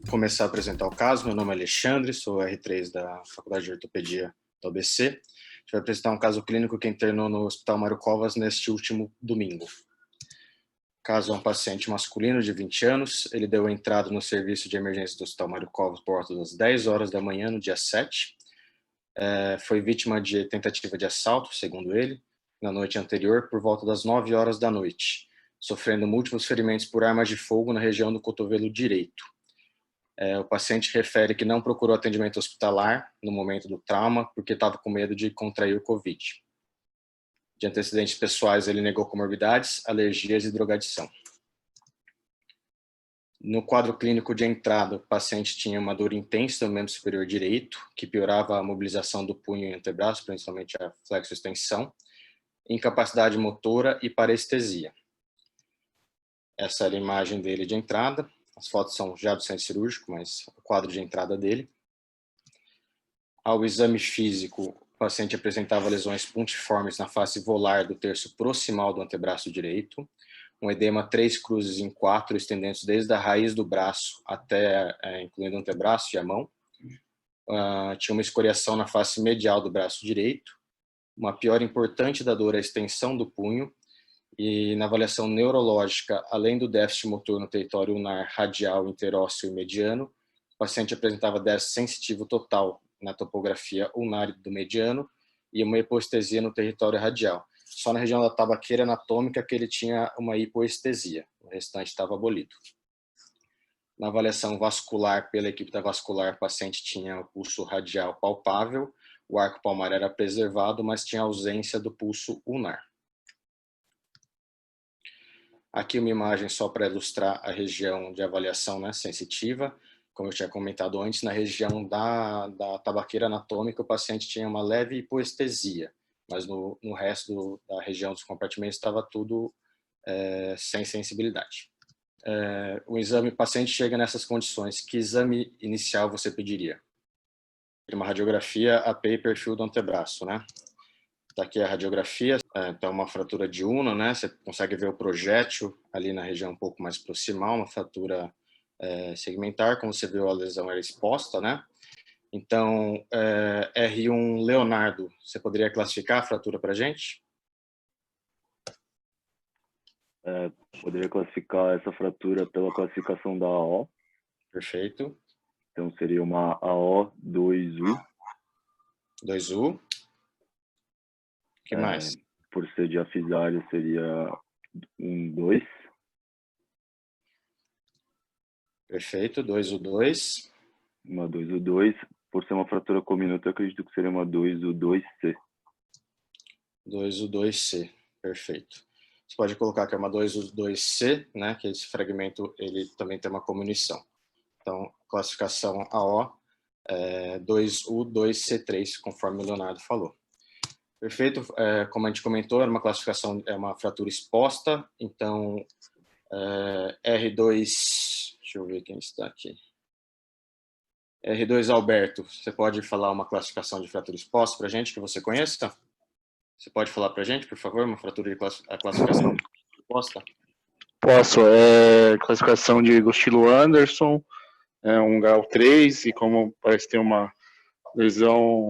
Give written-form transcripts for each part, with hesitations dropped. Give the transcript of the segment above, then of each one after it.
começar a apresentar o caso. Meu nome é Alexandre, sou R3 da Faculdade de Ortopedia da UBC. A gente vai apresentar um caso clínico que internou no Hospital Mário Covas neste último domingo. O caso é um paciente masculino de 20 anos. Ele deu entrada no serviço de emergência do Hospital Mário Covas por volta das 10 horas da manhã, no dia 7. Foi vítima de tentativa de assalto, segundo ele, na noite anterior, por volta das 9 horas da noite, sofrendo múltiplos ferimentos por armas de fogo na região do cotovelo direito. O paciente refere que não procurou atendimento hospitalar no momento do trauma porque estava com medo de contrair o Covid. De antecedentes pessoais, ele negou comorbidades, alergias e drogadição. No quadro clínico de entrada, o paciente tinha uma dor intensa no membro superior direito, que piorava a mobilização do punho e antebraço, principalmente a flexoextensão, incapacidade motora e parestesia. Essa era a imagem dele de entrada. As fotos são já do centro cirúrgico, mas o quadro de entrada dele. Ao exame físico, o paciente apresentava lesões puntiformes na face volar do terço proximal do antebraço direito, um edema 3 cruzes em 4, estendendo desde a raiz do braço até, incluindo o antebraço e a mão. Tinha uma escoriação na face medial do braço direito, uma piora importante da dor à extensão do punho, e na avaliação neurológica, além do déficit motor no território ulnar radial, interósseo e mediano, o paciente apresentava déficit sensitivo total na topografia ulnar do mediano e uma hipoestesia no território radial. Só na região da tabaqueira anatômica que ele tinha uma hipoestesia, o restante estava abolido. Na avaliação vascular, pela equipe da vascular, o paciente tinha o pulso radial palpável, o arco palmar era preservado, mas tinha ausência do pulso ulnar. Aqui uma imagem só para ilustrar a região de avaliação, né, sensitiva. Como eu tinha comentado antes, na região da tabaqueira anatômica, o paciente tinha uma leve hipoestesia, mas no resto da região dos compartimentos estava tudo sem sensibilidade. O exame, o paciente chega nessas condições, que exame inicial você pediria? Uma radiografia AP e perfil do antebraço, né? Daqui a radiografia, então uma fratura de una, né? Você consegue ver o projétil ali na região um pouco mais proximal, uma fratura segmentar, como você viu a lesão era exposta, né? Então, R1 Leonardo, você poderia classificar a fratura para a gente? Poderia classificar essa fratura pela classificação da AO. Perfeito. Então seria uma AO 2U. 2U. O que mais? Por ser diafisário seria um 2. Perfeito, 2U2. Uma 2U2. Por ser uma fratura cominuta, eu acredito que seria uma 2U2C. 2U2C, perfeito. Você pode colocar que é uma 2U2C, né, que esse fragmento ele também tem uma comunição. Então, classificação AO 2U2C3, conforme o Leonardo falou. Perfeito, como a gente comentou, era uma classificação, é uma fratura exposta, então R2, deixa eu ver quem está aqui. R2 Alberto, você pode falar uma classificação de fratura exposta para a gente, que você conheça? Você pode falar para a gente, por favor, uma fratura de a classificação exposta? Posso, classificação de Gostilo Anderson, um grau 3, e como parece ter uma lesão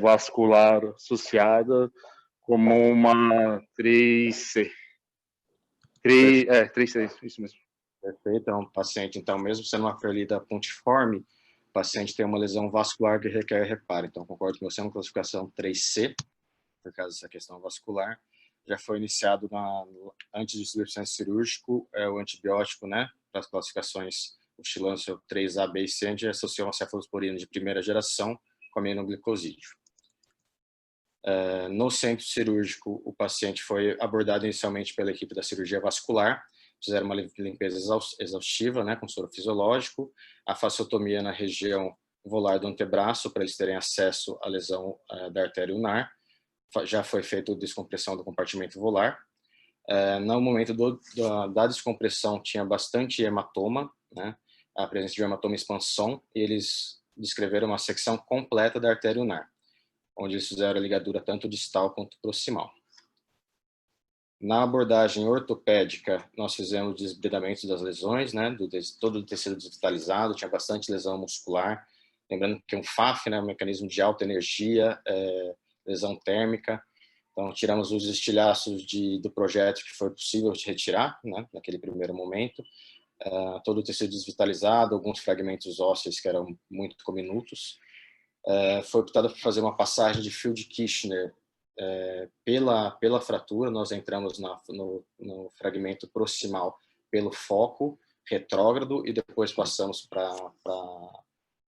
vascular associada, como uma 3C. 3C, isso mesmo. Perfeito, é um paciente, então, mesmo sendo uma ferida pontiforme, o paciente tem uma lesão vascular que requer reparo. Então, concordo com você, é uma classificação 3C, por causa dessa questão vascular. Já foi iniciado, antes do cirurgião cirúrgico, o antibiótico, né, para as classificações, o Tilânceo 3A, B e C, a gente associou uma cefalosporina de primeira geração com aminoglicosídeo. No centro cirúrgico, o paciente foi abordado inicialmente pela equipe da cirurgia vascular, fizeram uma limpeza exaustiva, né, com soro fisiológico, a fasciotomia na região volar do antebraço, para eles terem acesso à lesão da artéria ulnar. Já foi feita a descompressão do compartimento volar. No momento da descompressão, tinha bastante hematoma, né, a presença de hematoma expansão, e eles descreveram uma secção completa da artéria ulnar, onde eles fizeram a ligadura tanto distal quanto proximal. Na abordagem ortopédica, nós fizemos desbridamento das lesões, né, todo o tecido desvitalizado, tinha bastante lesão muscular. Lembrando que um FAF, né, um mecanismo de alta energia, lesão térmica. Então, tiramos os estilhaços do projétil que foi possível de retirar, né, naquele primeiro momento. Todo o tecido desvitalizado, alguns fragmentos ósseos que eram muito diminutos. Foi optado por fazer uma passagem de fio de Kirchner pela fratura. Nós entramos no fragmento proximal pelo foco retrógrado e depois passamos para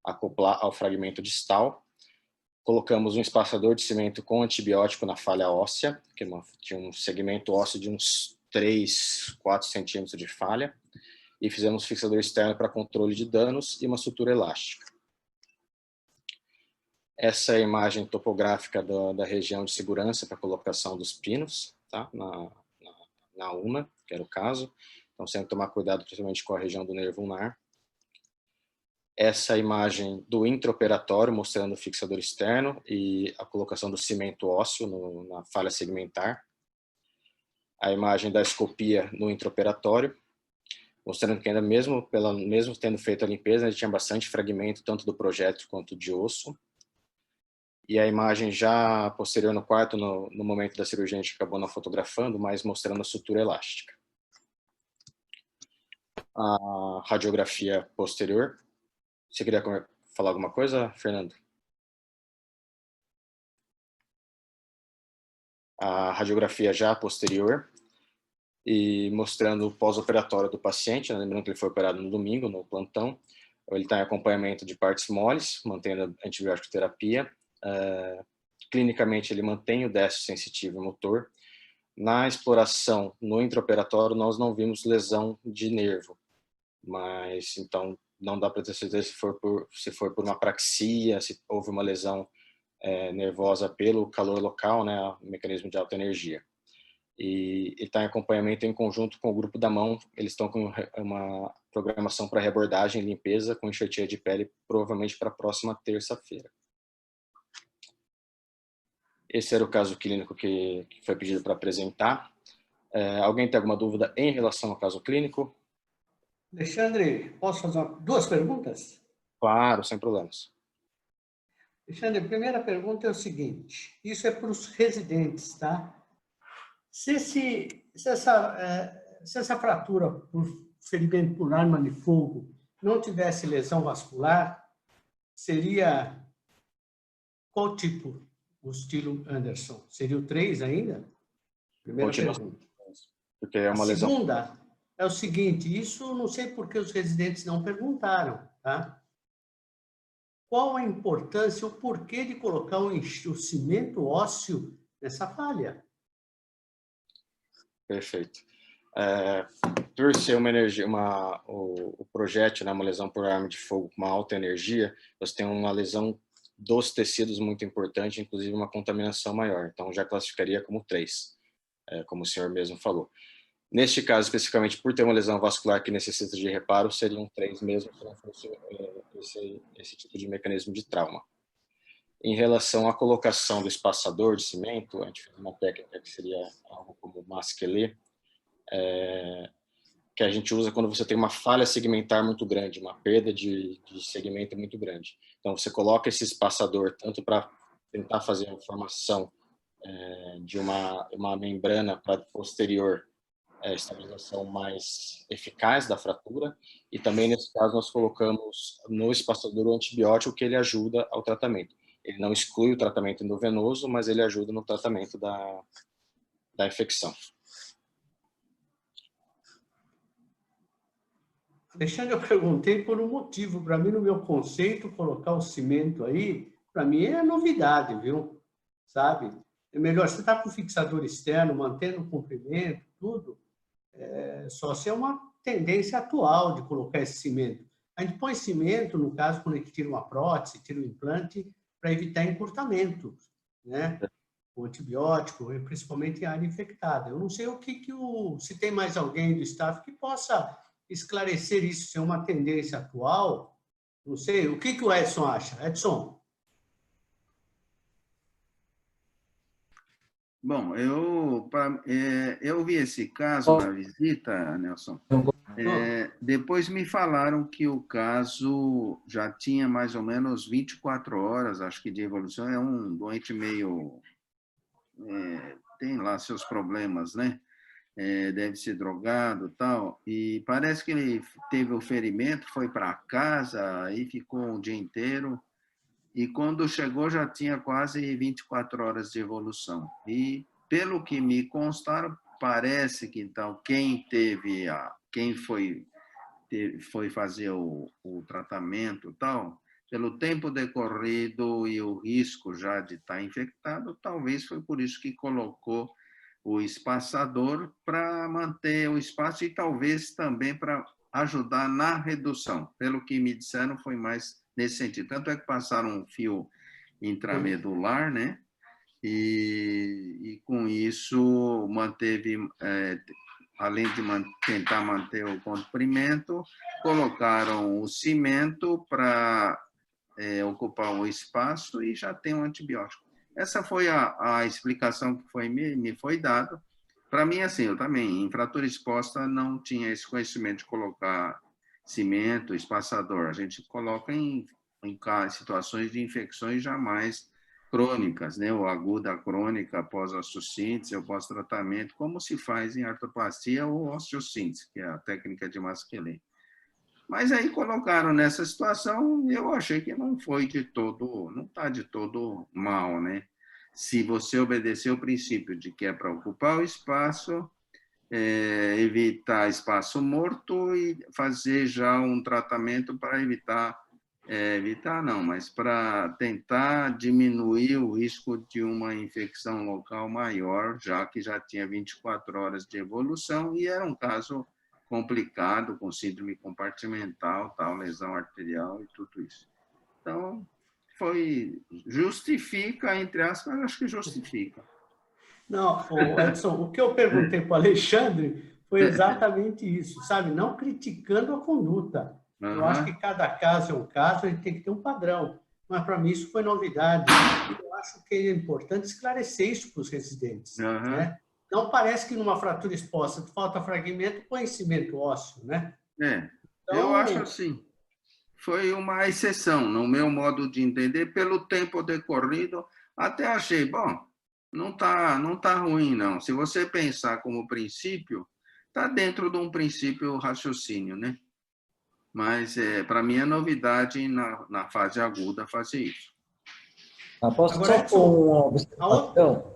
acoplar ao fragmento distal. Colocamos um espaçador de cimento com antibiótico na falha óssea, que tinha um segmento ósseo de uns 3, 4 centímetros de falha, e fizemos fixador externo para controle de danos e uma sutura elástica. Essa é a imagem topográfica da região de segurança para colocação dos pinos, tá? na UNA, que era o caso. Então, sempre tomar cuidado, principalmente com a região do nervo ulnar. Essa imagem do intraoperatório, mostrando o fixador externo e a colocação do cimento ósseo na falha segmentar. A imagem da escopia no intraoperatório, mostrando que ainda mesmo tendo feito a limpeza, tinha bastante fragmento, tanto do projétil quanto de osso. E a imagem já posterior no quarto, no momento da cirurgia, a gente acabou não fotografando, mas mostrando a sutura elástica. A radiografia posterior. Você queria falar alguma coisa, Fernando? A radiografia já posterior, e mostrando o pós-operatório do paciente, né? Lembrando que ele foi operado no domingo, no plantão. Ele está em acompanhamento de partes moles, mantendo a antibiótico terapia. Clinicamente, ele mantém o déficit sensitivo motor. Na exploração, no intraoperatório, nós não vimos lesão de nervo, mas então não dá para ter certeza se foi por uma apraxia, se houve uma lesão nervosa pelo calor local, né, o mecanismo de alta energia. E ele está em acompanhamento em conjunto com o grupo da mão. Eles estão com uma programação para reabordagem e limpeza com enxertia de pele, provavelmente para a próxima terça-feira. Esse era o caso clínico que foi pedido para apresentar. Alguém tem alguma dúvida em relação ao caso clínico? Alexandre, posso fazer duas perguntas? Claro, sem problemas. Alexandre, a primeira pergunta é o seguinte, isso é para os residentes, tá? Se essa fratura por ferimento por arma de fogo não tivesse lesão vascular, seria qual tipo? O estilo Anderson? Seria o 3 ainda? Primeira pergunta. Porque é uma lesão. A segunda é o seguinte, isso não sei por que os residentes não perguntaram, tá? Qual a importância, o porquê de colocar o cimento ósseo nessa falha? Perfeito. Por ser uma energia, o projétil, né, uma lesão por arma de fogo com uma alta energia, você tem uma lesão dos tecidos muito importante, inclusive uma contaminação maior. Então, já classificaria como 3, como o senhor mesmo falou. Neste caso, especificamente, por ter uma lesão vascular que necessita de reparo, seriam 3 mesmo, se não fosse esse tipo de mecanismo de trauma. Em relação à colocação do espaçador de cimento, a gente fez uma técnica que seria algo como masquelê, que a gente usa quando você tem uma falha segmentar muito grande, uma perda de segmento muito grande. Então, você coloca esse espaçador tanto para tentar fazer a formação de uma membrana para posterior estabilização mais eficaz da fratura, e também, nesse caso, nós colocamos no espaçador o antibiótico, que ele ajuda ao tratamento. Ele não exclui o tratamento endovenoso, mas ele ajuda no tratamento da infecção. Alexandre, eu perguntei por um motivo. Para mim, no meu conceito, colocar o cimento aí, para mim é novidade, viu? Sabe? É melhor, você está com fixador externo, mantendo o comprimento, tudo, só se é uma tendência atual de colocar esse cimento. A gente põe cimento, no caso, quando a gente tira uma prótese, tira um implante, para evitar encurtamento, né? O antibiótico, principalmente em área infectada. Eu não sei se tem mais alguém do staff que possa esclarecer isso, se é uma tendência atual, não sei. O que o Edson acha? Edson? Bom, eu vi esse caso na visita, Nelson. Depois me falaram que o caso já tinha mais ou menos 24 horas, acho que de evolução. É um doente meio... tem lá seus problemas, né? Deve ser drogado e tal. E parece que ele teve o ferimento, foi para casa, aí ficou o dia inteiro. E quando chegou já tinha quase 24 horas de evolução. E pelo que me constaram, parece que então quem foi fazer o tratamento e tal, pelo tempo decorrido e o risco já de estar infectado, talvez foi por isso que colocou o espaçador para manter o espaço e talvez também para ajudar na redução. Pelo que me disseram, foi mais nesse sentido. Tanto é que passaram um fio intramedular, né? E com isso manteve, além de tentar manter o comprimento, colocaram o cimento para ocupar o espaço e já tem um antibiótico. Essa foi a explicação que me foi dada. Para mim, assim, eu também, em fratura exposta, não tinha esse conhecimento de colocar cimento, espaçador. A gente coloca em situações de infecções jamais crônicas, né? Ou aguda crônica, após osteossíntese ou pós-tratamento, como se faz em artroplastia ou osteossíntese, que é a técnica de Masquelin. Mas aí colocaram nessa situação, eu achei que não foi de todo, não está de todo mal, né? Se você obedecer o princípio de que é para ocupar o espaço, evitar espaço morto e fazer já um tratamento para evitar não, mas para tentar diminuir o risco de uma infecção local maior, já que já tinha 24 horas de evolução e era um caso complicado, com síndrome compartimental, tal, lesão arterial e tudo isso. Então, justifica, entre aspas, acho que justifica. Não, Edson, o que eu perguntei para o Alexandre foi exatamente isso, sabe? Não criticando a conduta. Eu acho que cada caso é um caso, ele tem que ter um padrão. Mas, para mim, isso foi novidade. Eu acho que é importante esclarecer isso para os residentes. Né? Não parece que numa fratura exposta falta fragmento, põe cimento ósseo, né? Então, eu acho assim. Foi uma exceção, no meu modo de entender, pelo tempo decorrido, até achei, bom, não tá ruim, não. Se você pensar como princípio, está dentro de um princípio raciocínio, né? Mas, para mim, é novidade na fase aguda fazer isso. Posso só pôr uma observação?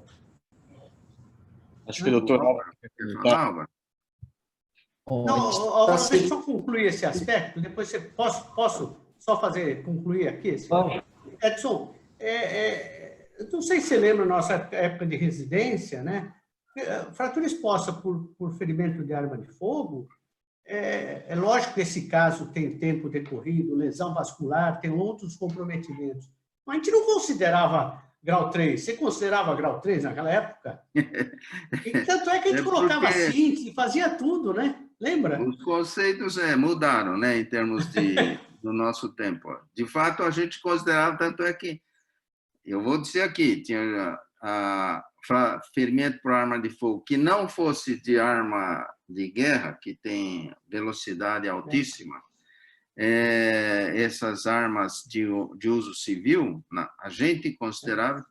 Acho que o doutor Álvaro quer perguntar. Álvaro? Não, deixa eu só concluir esse aspecto, depois você posso só concluir aqui? Edson, eu não sei se você lembra da nossa época de residência, né? Fratura exposta por ferimento de arma de fogo, é lógico que esse caso tem tempo decorrido, lesão vascular, tem outros comprometimentos, mas a gente não considerava grau 3. Você considerava grau 3 naquela época? E tanto é que a gente colocava síntese, fazia tudo, né? Lembra? Os conceitos mudaram, né, em termos do nosso tempo. De fato, a gente considerava, tanto é que, eu vou dizer aqui, tinha ferimento por arma de fogo que não fosse de arma de guerra, que tem velocidade altíssima, essas armas de uso civil, a gente considerava,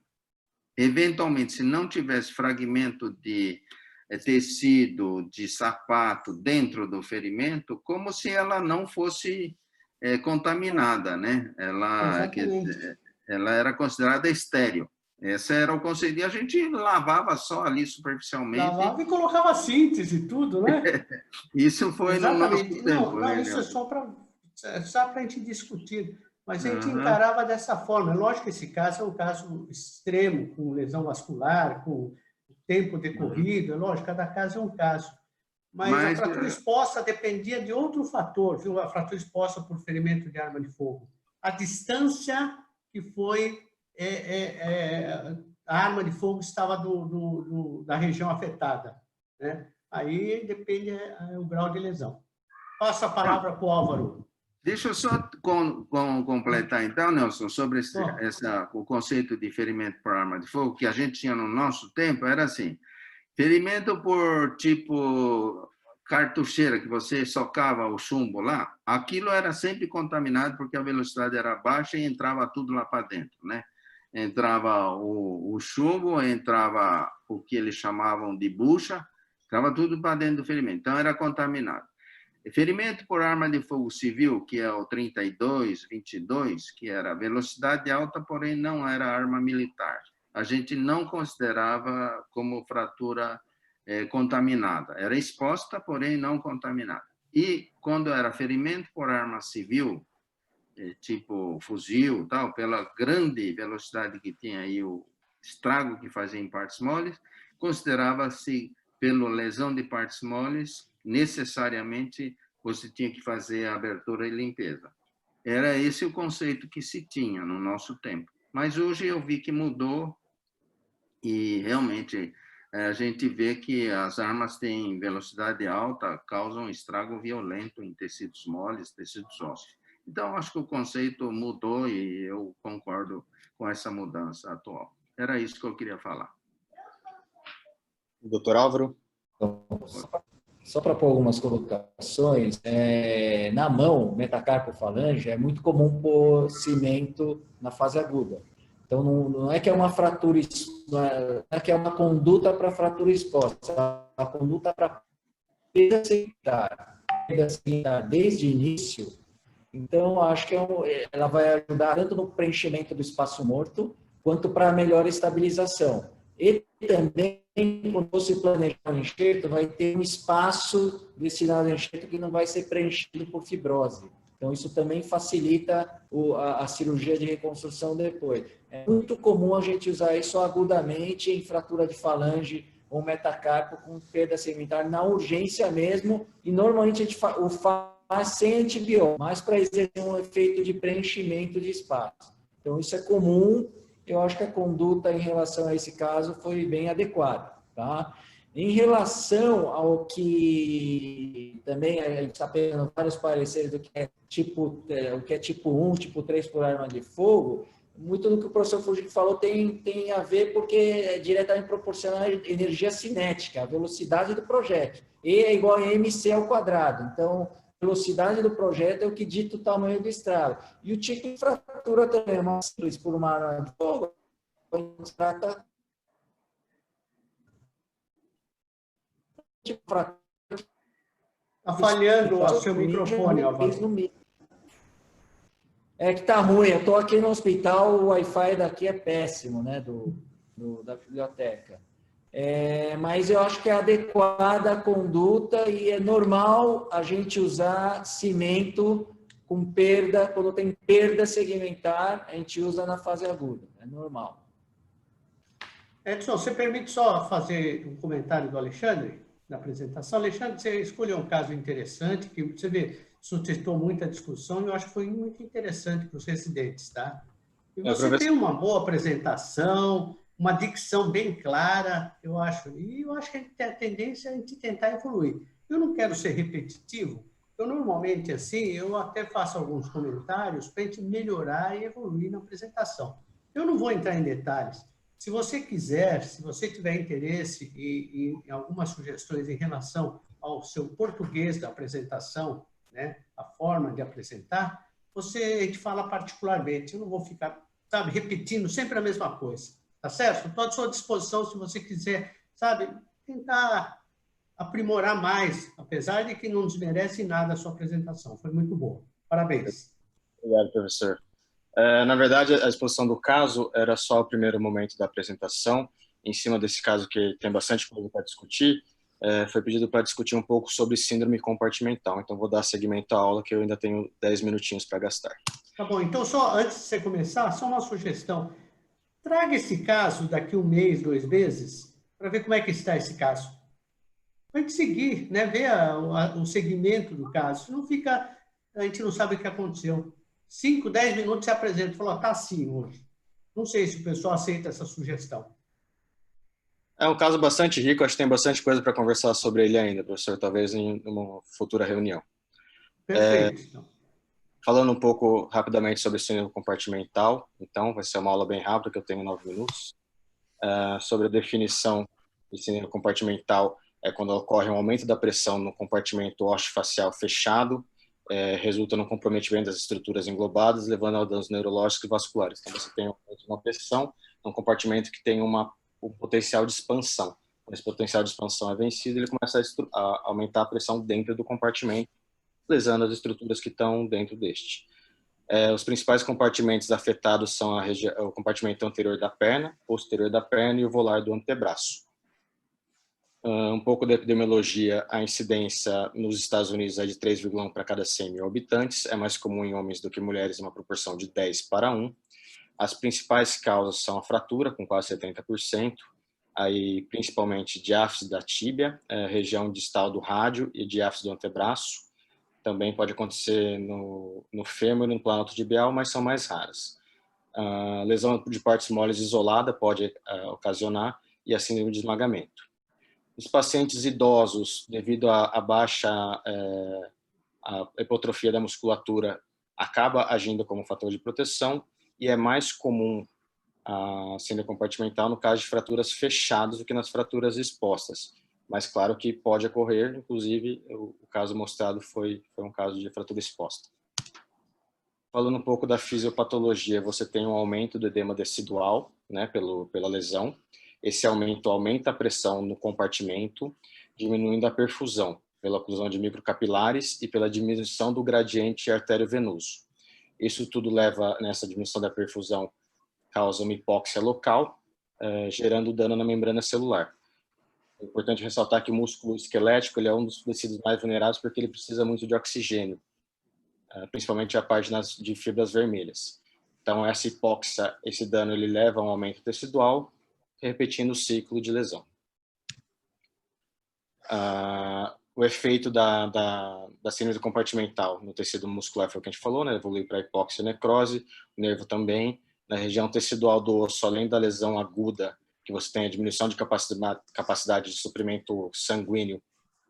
eventualmente, se não tivesse fragmento de tecido, de sapato dentro do ferimento, como se ela não fosse contaminada, né? Ela era considerada estéril. Esse era o conceito. E a gente lavava só ali superficialmente. Lavava e colocava síntese e tudo, né? Isso foi no nosso tempo. Não, isso é só para a gente discutir. Mas a gente encarava dessa forma. Lógico que esse caso é um caso extremo, com lesão vascular, com tempo decorrido. Lógico, cada caso é um caso. Mas a fratura exposta dependia de outro fator, viu? A fratura exposta por ferimento de arma de fogo. A distância que foi... a arma de fogo estava da região afetada. Né? Aí depende o grau de lesão. Passo a palavra para o Álvaro. Deixa eu só completar, então, Nelson, sobre o conceito de ferimento por arma de fogo, que a gente tinha no nosso tempo, era assim, ferimento por tipo cartucheira, que você socava o chumbo lá, aquilo era sempre contaminado porque a velocidade era baixa e entrava tudo lá para dentro, né? Entrava o chumbo, entrava o que eles chamavam de bucha, entrava tudo para dentro do ferimento, então era contaminado. Ferimento por arma de fogo civil, que é o 32-22, que era velocidade alta, porém não era arma militar. A gente não considerava como fratura contaminada. Era exposta, porém não contaminada. E quando era ferimento por arma civil, tipo fuzil, tal, pela grande velocidade que tinha aí, o estrago que fazia em partes moles, considerava-se, pela lesão de partes moles, necessariamente você tinha que fazer a abertura e limpeza. Era esse o conceito que se tinha no nosso tempo. Mas hoje eu vi que mudou e realmente a gente vê que as armas têm velocidade alta, causam estrago violento em tecidos moles, tecidos ósseos. Então, acho que o conceito mudou e eu concordo com essa mudança atual. Era isso que eu queria falar. Doutor Álvaro? Só para pôr algumas colocações, na mão, metacarpo-falange, é muito comum pôr cimento na fase aguda. Então, não é que é uma fratura, não é que é uma conduta para fratura exposta, é uma conduta para perda segmentar desde o início. Então, acho que ela vai ajudar tanto no preenchimento do espaço morto, quanto para melhor estabilização. E também, quando você planejar o enxerto, vai ter um espaço destinado ao enxerto que não vai ser preenchido por fibrose. Então, isso também facilita a cirurgia de reconstrução depois. É muito comum a gente usar isso agudamente em fratura de falange ou metacarpo com perda segmentar na urgência mesmo, e normalmente a gente o faz sem antibiótico, mas para exercer um efeito de preenchimento de espaço. Então, isso é comum. Eu acho que a conduta em relação a esse caso foi bem adequada, tá? Em relação ao que também a gente está pegando vários pareceres do que é tipo 1, tipo 3 por arma de fogo, muito do que o professor Fujiki falou tem a ver porque é diretamente proporcional à energia cinética, a velocidade do projétil. E é igual a MC ao quadrado. Então, a velocidade do projétil é o que dita o tamanho do estrago. E o tipo de fratura também, uma simples por uma arma de fogo, trata Está falhando o seu microfone, Álvaro. É que está ruim. Eu estou aqui no hospital, o Wi-Fi daqui é péssimo, né, da biblioteca. Mas eu acho que é adequada a conduta e é normal a gente usar cimento com perda, quando tem perda segmentar, a gente usa na fase aguda, é normal. Edson, você permite só fazer um comentário do Alexandre, da apresentação? Alexandre, você escolheu um caso interessante, que você vê, suscitou muita discussão, e eu acho que foi muito interessante para os residentes, tá? E você tem uma boa apresentação, uma dicção bem clara, eu acho, e eu acho que a gente tem a tendência a gente tentar evoluir. Eu não quero ser repetitivo, eu normalmente, assim, eu até faço alguns comentários para a gente melhorar e evoluir na apresentação. Eu não vou entrar em detalhes. Se você quiser, se você tiver interesse em algumas sugestões em relação ao seu português da apresentação, né, a forma de apresentar, a gente fala particularmente. Eu não vou ficar, sabe, repetindo sempre a mesma coisa. Tá certo? Estou à sua disposição se você quiser, sabe, tentar aprimorar mais, apesar de que não desmerece nada a sua apresentação. Foi muito boa. Parabéns. Obrigado, professor. Na verdade, a exposição do caso era só o primeiro momento da apresentação. Em cima desse caso, que tem bastante coisa para discutir, foi pedido para discutir um pouco sobre síndrome compartimental. Então, vou dar seguimento à aula, que eu ainda tenho 10 minutinhos para gastar. Tá bom. Então, só antes de você começar, só uma sugestão. Traga esse caso daqui 1 mês, 2 meses, para ver como é que está esse caso. Para a gente seguir, né? Ver o segmento do caso. Não fica, a gente não sabe o que aconteceu. 5, 10 minutos se apresenta e fala, está assim hoje. Não sei se o pessoal aceita essa sugestão. É um caso bastante rico, acho que tem bastante coisa para conversar sobre ele ainda, professor, talvez em uma futura reunião. Perfeito. Falando um pouco rapidamente sobre o síndrome compartimental, então vai ser uma aula bem rápida, que eu tenho 9 minutos. Sobre a definição de síndrome compartimental, é quando ocorre um aumento da pressão no compartimento ósseo-facial fechado, resulta no comprometimento das estruturas englobadas, levando a danos neurológicos e vasculares. Então, você tem uma pressão num compartimento que tem um potencial de expansão. Quando esse potencial de expansão é vencido, ele começa a aumentar a pressão dentro do compartimento, lesando as estruturas que estão dentro deste. Os principais compartimentos afetados são o compartimento anterior da perna, posterior da perna e o volar do antebraço. Um pouco da epidemiologia, a incidência nos Estados Unidos é de 3,1 para cada 100 mil habitantes, é mais comum em homens do que mulheres, uma proporção de 10 para 1. As principais causas são a fratura, com quase 70%, aí principalmente diáfise da tíbia, região distal do rádio e diáfise do antebraço. Também pode acontecer no fêmur e no plano tibial, mas são mais raras. Lesão de partes moles isolada pode ocasionar, e a síndrome de esmagamento. Os pacientes idosos, devido à baixa a hipotrofia da musculatura, acaba agindo como fator de proteção, e é mais comum a síndrome compartimental no caso de fraturas fechadas do que nas fraturas expostas. Mas claro que pode ocorrer, inclusive o caso mostrado foi um caso de fratura exposta. Falando um pouco da fisiopatologia, você tem um aumento do edema decidual, né, pela lesão. Esse aumento aumenta a pressão no compartimento, diminuindo a perfusão, pela oclusão de microcapilares e pela diminuição do gradiente artério-venoso. Isso tudo leva, nessa diminuição da perfusão, causa uma hipóxia local, gerando dano na membrana celular. É importante ressaltar que o músculo esquelético ele é um dos tecidos mais vulneráveis porque ele precisa muito de oxigênio, principalmente a parte de fibras vermelhas. Então, essa hipóxia, esse dano, ele leva a um aumento tecidual, repetindo o ciclo de lesão. O efeito da síndrome compartimental no tecido muscular foi o que a gente falou, né? Evolui para hipóxia e necrose, o nervo também. Na região tecidual do osso, além da lesão aguda, que você tem a diminuição de capacidade de suprimento sanguíneo,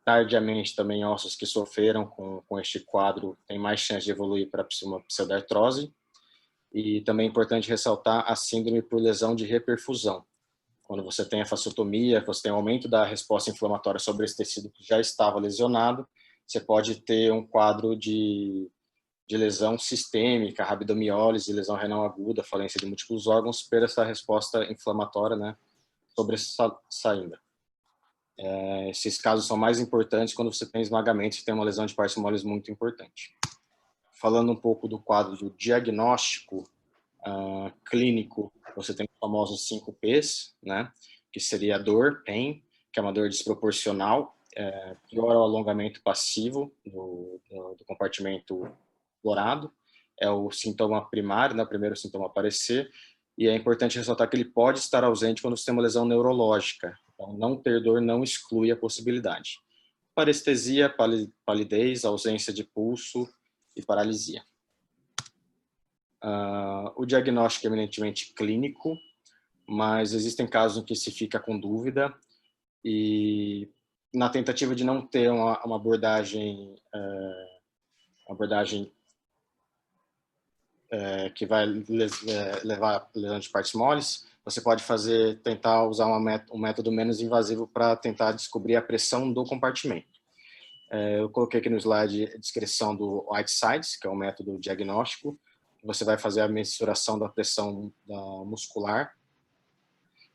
tardiamente também ossos que sofreram com este quadro têm mais chance de evoluir para uma pseudartrose. E também é importante ressaltar a síndrome por lesão de reperfusão. Quando você tem a fasciotomia, você tem um aumento da resposta inflamatória sobre esse tecido que já estava lesionado, você pode ter um quadro de lesão sistêmica, rabdomiólise, lesão renal aguda, falência de múltiplos órgãos, por essa resposta inflamatória, né, sobressaindo. Esses casos são mais importantes quando você tem esmagamento e tem uma lesão de partes moles muito importante. Falando um pouco do quadro do diagnóstico clínico, você tem os famosos 5 Ps, né, que seria a dor, pain, que é uma dor desproporcional, pior o alongamento passivo do compartimento explorado, é o sintoma primário, né, o primeiro sintoma a aparecer, e é importante ressaltar que ele pode estar ausente quando você tem uma lesão neurológica. Então, não ter dor não exclui a possibilidade. Parestesia, palidez, ausência de pulso e paralisia. O diagnóstico é eminentemente clínico, mas existem casos em que se fica com dúvida, e na tentativa de não ter uma abordagem que vai levar a lesão de partes moles, você pode tentar usar um método menos invasivo para tentar descobrir a pressão do compartimento. Eu coloquei aqui no slide a descrição do Whitesides, que é um método diagnóstico. Você vai fazer a mensuração da pressão muscular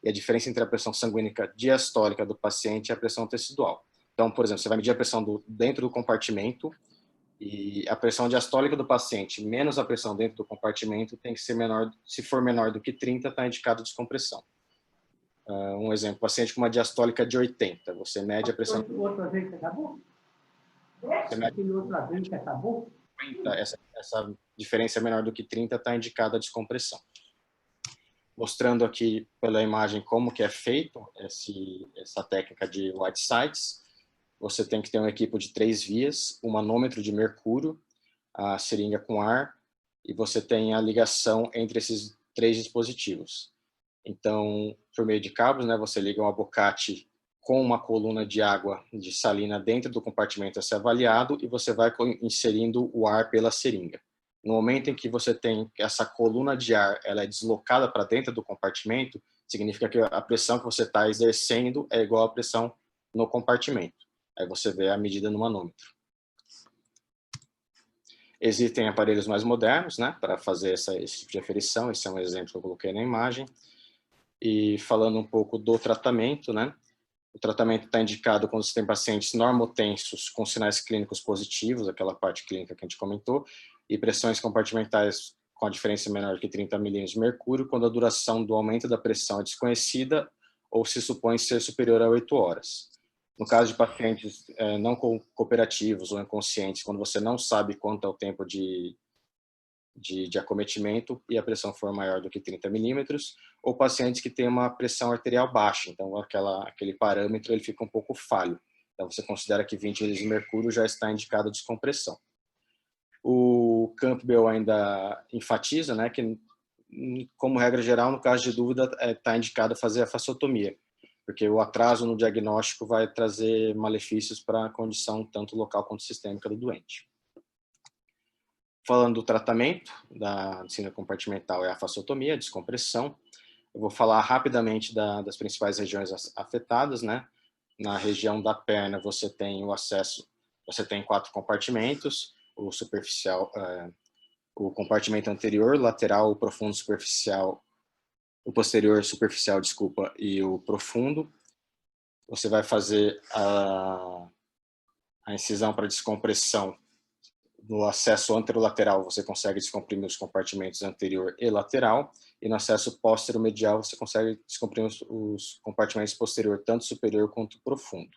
e a diferença entre a pressão sanguínea diastólica do paciente e a pressão tecidual. Então, por exemplo, você vai medir a pressão dentro do compartimento, e a pressão diastólica do paciente menos a pressão dentro do compartimento tem que ser menor, se for menor do que 30, está indicado descompressão. Um exemplo, paciente com uma diastólica de 80, você mede a pressão... Outra vez que acabou? Outra vez que acabou? Essa diferença menor do que 30 está indicada a descompressão. Mostrando aqui pela imagem como que é feito essa técnica de Whitesides. Você tem que ter um equipo de 3 vias, um manômetro de mercúrio, a seringa com ar, e você tem a ligação entre esses 3 dispositivos. Então, por meio de cabos, né, você liga um abocate com uma coluna de água de salina dentro do compartimento a ser avaliado, e você vai inserindo o ar pela seringa. No momento em que você tem essa coluna de ar, ela é deslocada para dentro do compartimento, significa que a pressão que você está exercendo é igual à pressão no compartimento. Aí você vê a medida no manômetro. Existem aparelhos mais modernos, né, para fazer esse tipo de aferição. Esse é um exemplo que eu coloquei na imagem. E falando um pouco do tratamento, né, o tratamento está indicado quando você tem pacientes normotensos com sinais clínicos positivos, aquela parte clínica que a gente comentou, e pressões compartimentais com a diferença menor que 30 milímetros de mercúrio, quando a duração do aumento da pressão é desconhecida ou se supõe ser superior a 8 horas. No caso de pacientes não cooperativos ou inconscientes, quando você não sabe quanto é o tempo de acometimento e a pressão for maior do que 30 milímetros, ou pacientes que têm uma pressão arterial baixa, então aquele parâmetro ele fica um pouco falho. Então você considera que 20 milímetros de mercúrio já está indicado a descompressão. O Campbell ainda enfatiza, né, que como regra geral, no caso de dúvida, está indicado fazer a fasciotomia, porque o atraso no diagnóstico vai trazer malefícios para a condição tanto local quanto sistêmica do doente. Falando do tratamento da síndrome compartimental, é a fasciotomia, a descompressão. Eu vou falar rapidamente das principais regiões afetadas, né? Na região da perna você tem o acesso, você tem 4 compartimentos, o superficial, o compartimento anterior, lateral, o profundo superficial, o posterior superficial, desculpa, e o profundo. Você vai fazer a incisão para descompressão. No acesso anterolateral, você consegue descomprimir os compartimentos anterior e lateral, e no acesso póstero-medial, você consegue descomprimir os compartimentos posterior, tanto superior quanto profundo.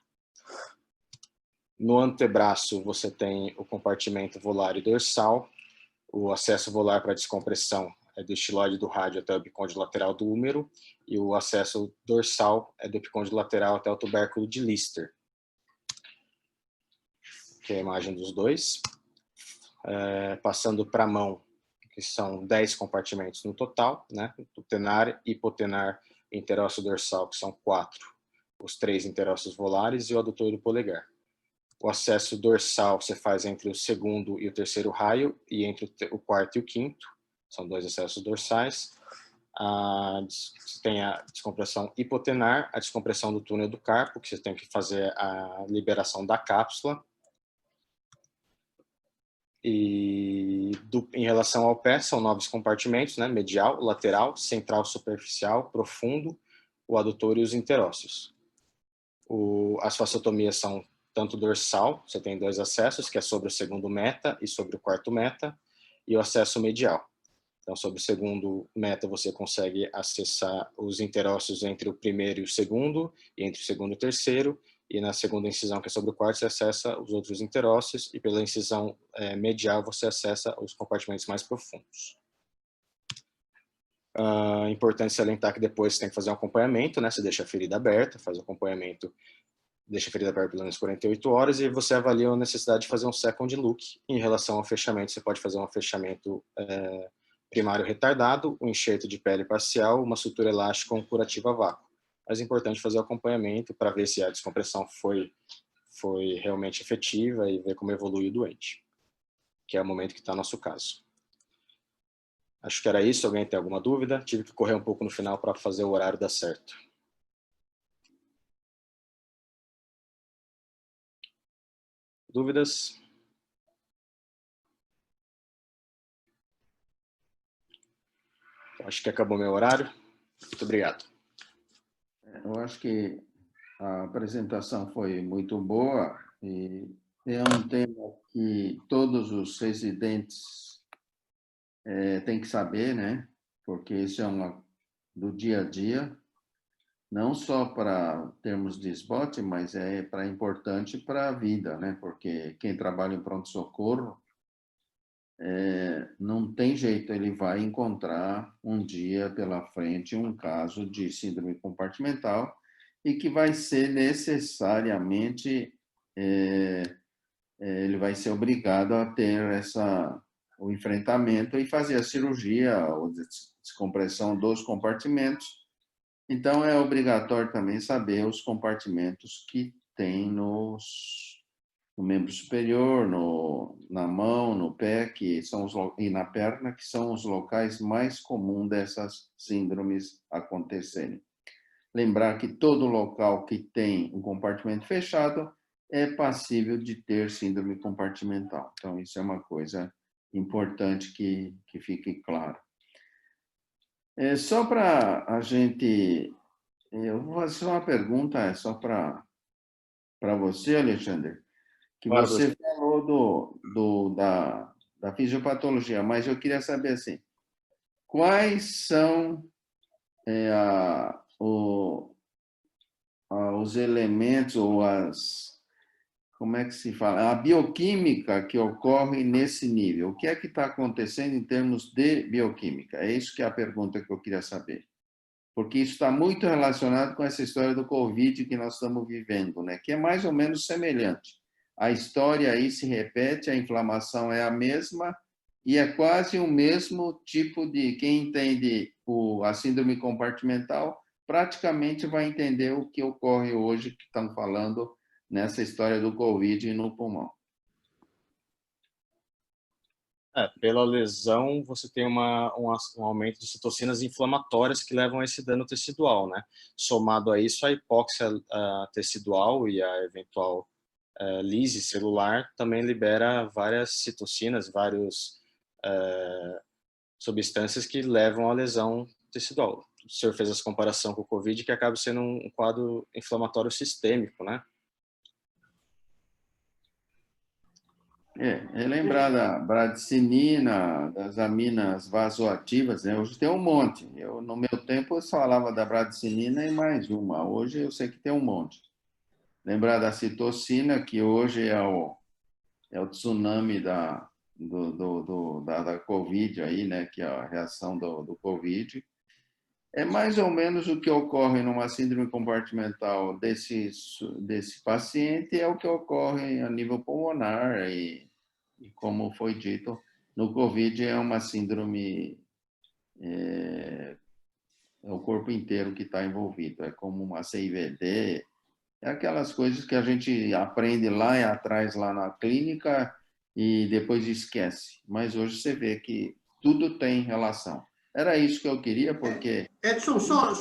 No antebraço, você tem o compartimento volar e dorsal. O acesso volar para descompressão é do estiloide do rádio até o epicôndilo lateral do húmero, e o acesso dorsal é do epicôndilo lateral até o tubérculo de Lister. Aqui é a imagem dos dois. Passando para a mão, que são 10 compartimentos no total, né? Tutenar, hipotenar, interósseo dorsal, que são 4. Os 3 interósseos volares e o adutor do polegar. O acesso dorsal você faz entre o segundo e o terceiro raio e entre o quarto e o quinto. São 2 acessos dorsais. Você tem a descompressão hipotenar, a descompressão do túnel do carpo, que você tem que fazer a liberação da cápsula. E em relação ao pé, são 9 compartimentos, né? Medial, lateral, central, superficial, profundo, o adutor e os interósseos. As fasciotomias são tanto dorsal, você tem 2 acessos, que é sobre o segundo meta e sobre o quarto meta, e o acesso medial. Então, sobre o segundo meta, você consegue acessar os interósseos entre o primeiro e o segundo, e entre o segundo e o terceiro, e na segunda incisão, que é sobre o quarto, você acessa os outros interósseos, e pela incisão medial você acessa os compartimentos mais profundos. Importante salientar que depois você tem que fazer um acompanhamento, né? Você deixa a ferida aberta, faz o acompanhamento, deixa a ferida aberta pelo menos 48 horas, e você avalia a necessidade de fazer um second look. Em relação ao fechamento, você pode fazer um fechamento primário retardado, um enxerto de pele parcial, uma sutura elástica ou um curativo a vácuo. Mas é importante fazer o acompanhamento para ver se a descompressão foi realmente efetiva e ver como evolui o doente, que é o momento que está no nosso caso. Acho que era isso. Alguém tem alguma dúvida? Tive que correr um pouco no final para fazer o horário dar certo. Dúvidas? Acho que acabou meu horário. Muito obrigado. Eu acho que a apresentação foi muito boa e é um tema que todos os residentes têm que saber, né? Porque isso é do dia a dia, não só para termos de SBOT, mas importante para a vida, né? Porque quem trabalha em pronto-socorro não tem jeito, ele vai encontrar um dia pela frente um caso de síndrome compartimental e que vai ser necessariamente, ele vai ser obrigado a ter o enfrentamento e fazer a cirurgia ou descompressão dos compartimentos. Então, é obrigatório também saber os compartimentos que tem no membro superior, na mão, no pé, e na perna, que são os locais mais comuns dessas síndromes acontecerem. Lembrar que todo local que tem um compartimento fechado é passível de ter síndrome compartimental. Então, isso é uma coisa importante que fique claro. Só para a gente... Eu vou fazer uma pergunta, só para você, Alexandre, que Claro, você falou da fisiopatologia, mas eu queria saber assim, quais são os elementos ou como é que se fala? A bioquímica que ocorre nesse nível. O que é que está acontecendo em termos de bioquímica? É isso que é a pergunta que eu queria saber. Porque isso está muito relacionado com essa história do Covid que nós estamos vivendo, né? Que é mais ou menos semelhante. A história aí se repete, a inflamação é a mesma e é quase o mesmo tipo de... Quem entende a síndrome compartimental praticamente vai entender o que ocorre hoje, que estão falando nessa história do Covid no pulmão. Pela lesão, você tem um aumento de citocinas inflamatórias que levam a esse dano tecidual, né? Somado a isso, a hipóxia tecidual e a eventual lise celular também libera várias citocinas, várias substâncias que levam à lesão tecidual. O senhor fez essa comparação com o Covid, que acaba sendo um quadro inflamatório sistêmico, né? Lembrar da bradicinina, das aminas vasoativas, né? Hoje tem um monte. No meu tempo, eu só falava da bradicinina e mais uma. Hoje eu sei que tem um monte. Lembrar da citocina, que hoje é o tsunami da Covid aí, né? Que é a reação do Covid. É mais ou menos o que ocorre numa síndrome compartimental desse paciente, é o que ocorre a nível pulmonar e como foi dito, no Covid é uma síndrome, é o corpo inteiro que está envolvido, é como uma CIVD, é aquelas coisas que a gente aprende lá atrás, lá na clínica, e depois esquece. Mas hoje você vê que tudo tem relação. Era isso que eu queria, porque... Edson, só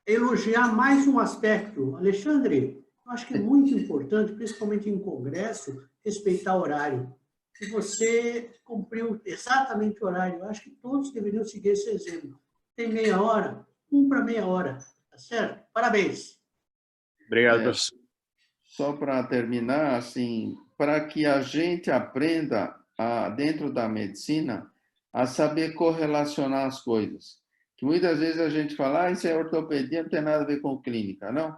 elogiar mais um aspecto. Alexandre, eu acho que é muito importante, principalmente em congresso, respeitar o horário. E você cumpriu exatamente o horário. Eu acho que todos deveriam seguir esse exemplo. Tem meia hora, para meia hora. Tá certo? Parabéns. Obrigado, professor. Só para terminar, assim, para que a gente aprenda, dentro da medicina, a saber correlacionar as coisas. Que muitas vezes a gente fala, isso é ortopedia, não tem nada a ver com clínica. Não,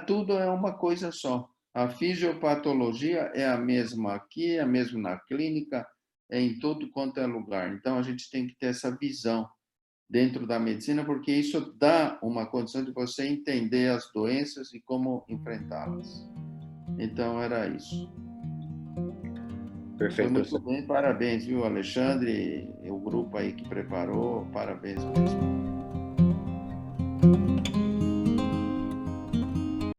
tudo é uma coisa só. A fisiopatologia é a mesma aqui, é a mesma na clínica, é em todo quanto é lugar. Então, a gente tem que ter essa visão dentro da medicina, porque isso dá uma condição de você entender as doenças e como enfrentá-las. Então, era isso. Perfeito. Foi muito bem, parabéns, viu, Alexandre, e o grupo aí que preparou, parabéns mesmo.